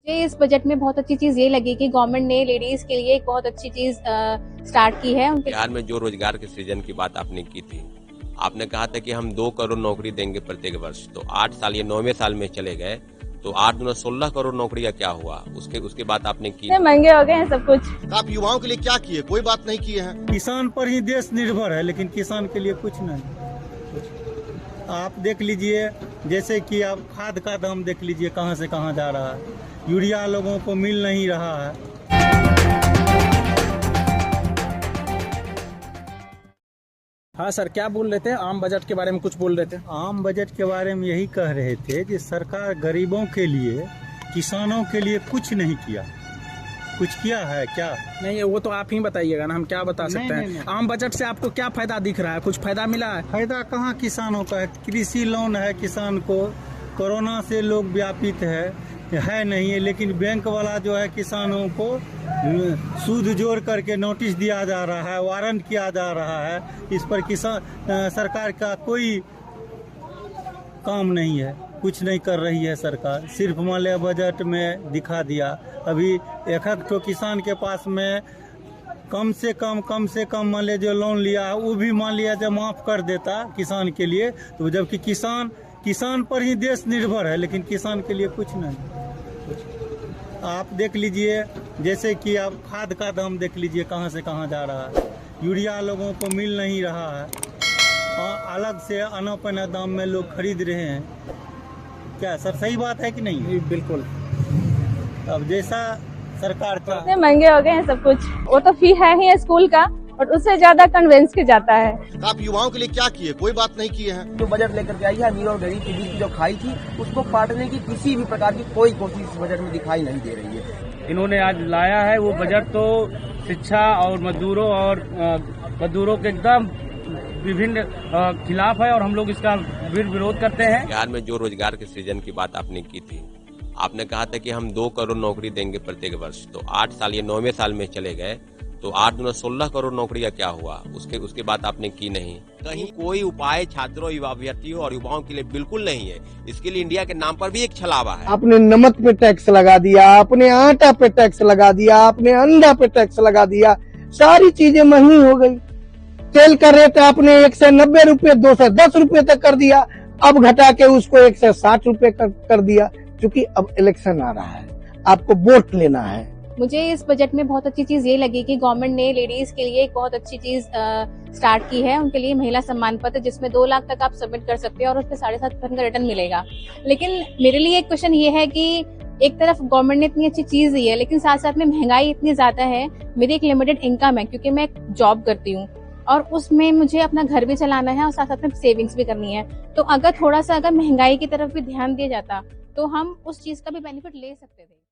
मुझे इस बजट में बहुत अच्छी चीज ये लगी कि गवर्नमेंट ने लेडीज के लिए एक बहुत अच्छी चीज स्टार्ट की है। बिहार में जो रोजगार के सृजन की बात आपने की थी, आपने कहा था कि हम 2 करोड़ नौकरी देंगे प्रत्येक वर्ष, तो 8 साल ये 9वें साल में चले गए, तो 8 दूना 16 करोड़ नौकरी का क्या हुआ? उसके बाद आपने की महंगे हो गए हैं सब कुछ। आप युवाओं के लिए क्या किए? कोई बात नहीं किए हैं। किसान पर ही देश निर्भर है, लेकिन किसान के लिए कुछ नहीं। आप देख लीजिए, जैसे कि आप खाद का दाम देख लीजिए कहां से कहां जा रहा है। यूरिया लोगों को मिल नहीं रहा है। हाँ सर, क्या बोल रहे थे? आम बजट के बारे में कुछ बोल रहे थे। आम बजट के बारे में यही कह रहे थे कि सरकार गरीबों के लिए, किसानों के लिए कुछ नहीं किया। कुछ किया है क्या? नहीं, वो तो आप ही बताइएगा ना, हम क्या बता सकते हैं। नहीं। आम बजट से आपको क्या फायदा दिख रहा है? कुछ फायदा मिला है? फायदा कहाँ किसानों का है? कृषि लोन है किसान को, कोरोना से लोग व्यापित है नहीं है, लेकिन बैंक वाला जो है किसानों को सूद जोड़ करके नोटिस दिया जा रहा है, वारंट किया जा रहा है। इस पर किसान सरकार का कोई काम नहीं है, कुछ नहीं कर रही है सरकार। सिर्फ मान लिया बजट में दिखा दिया। अभी एक तो किसान के पास में कम से कम मान लिया जो लोन लिया है वो भी मान लिया जब माफ कर देता किसान के लिए, तो जबकि किसान पर ही देश निर्भर है, लेकिन किसान के लिए कुछ नहीं। आप देख लीजिए, जैसे कि आप खाद का दाम देख लीजिए कहां से कहां जा रहा है। यूरिया लोगों को मिल नहीं रहा है, अलग से अनापना दाम में लोग खरीद रहे हैं। क्या सर सही बात है कि नहीं? बिल्कुल। अब जैसा सरकार का इतने महंगे हो गए हैं सब कुछ। वो तो फी है ही स्कूल का, और उससे ज्यादा कन्वेंस के जाता है। आप युवाओं के लिए क्या किए? कोई बात नहीं किए हैं। जो बजट लेकर के आई है, अमीर और गरीब के बीच की जो खाई थी उसको काटने की किसी भी प्रकार की कोई कोशिश इस बजट में दिखाई नहीं दे रही है। इन्होंने आज लाया है वो बजट, तो शिक्षा और मजदूरों के एकदम विभिन्न खिलाफ है, और हम लोग इसका विरोध करते हैं। बिहार में जो रोजगार के सृजन की बात आपने की थी, आपने कहा था कि हम 2 करोड़ नौकरी देंगे प्रत्येक वर्ष, तो 8 साल ये 9वें साल में चले गए, तो 8 दूना 16 करोड़ नौकरी का क्या हुआ? उसके बाद आपने की नहीं। कहीं कोई उपाय छात्रों, युवा अभ्यर्थियों और युवाओं के लिए बिल्कुल नहीं है। इसके लिए इंडिया के नाम पर भी एक छलावा है। आपने नमक पे टैक्स लगा दिया, आपने आटा पे टैक्स लगा दिया, आपने अंडा पे टैक्स लगा दिया, सारी चीजें महंगी हो गई। तेल का रेट आपने 190 रुपए 210 रुपए तक कर दिया, अब घटा के उसको 160 रुपए कर दिया, क्योंकि अब इलेक्शन आ रहा है, आपको वोट लेना है। मुझे इस बजट में बहुत अच्छी चीज ये लगी कि गवर्नमेंट ने लेडीज के लिए एक बहुत अच्छी चीज स्टार्ट की है। उनके लिए महिला सम्मान पत्र, जिसमें 2 लाख तक आप सबमिट कर सकते हैं और उस पर 7.5% का रिटर्न मिलेगा। लेकिन मेरे लिए एक क्वेश्चन ये है कि एक तरफ गवर्नमेंट ने इतनी अच्छी चीज दी है, लेकिन साथ साथ में महंगाई इतनी ज्यादा है। मेरी एक लिमिटेड इनकम है, क्योंकि मैं जॉब करती हूँ और उसमें मुझे अपना घर भी चलाना है और साथ साथ में सेविंग्स भी करनी है। तो अगर थोड़ा सा महंगाई की तरफ भी ध्यान दिया जाता तो हम उस चीज का भी बेनिफिट ले सकते थे।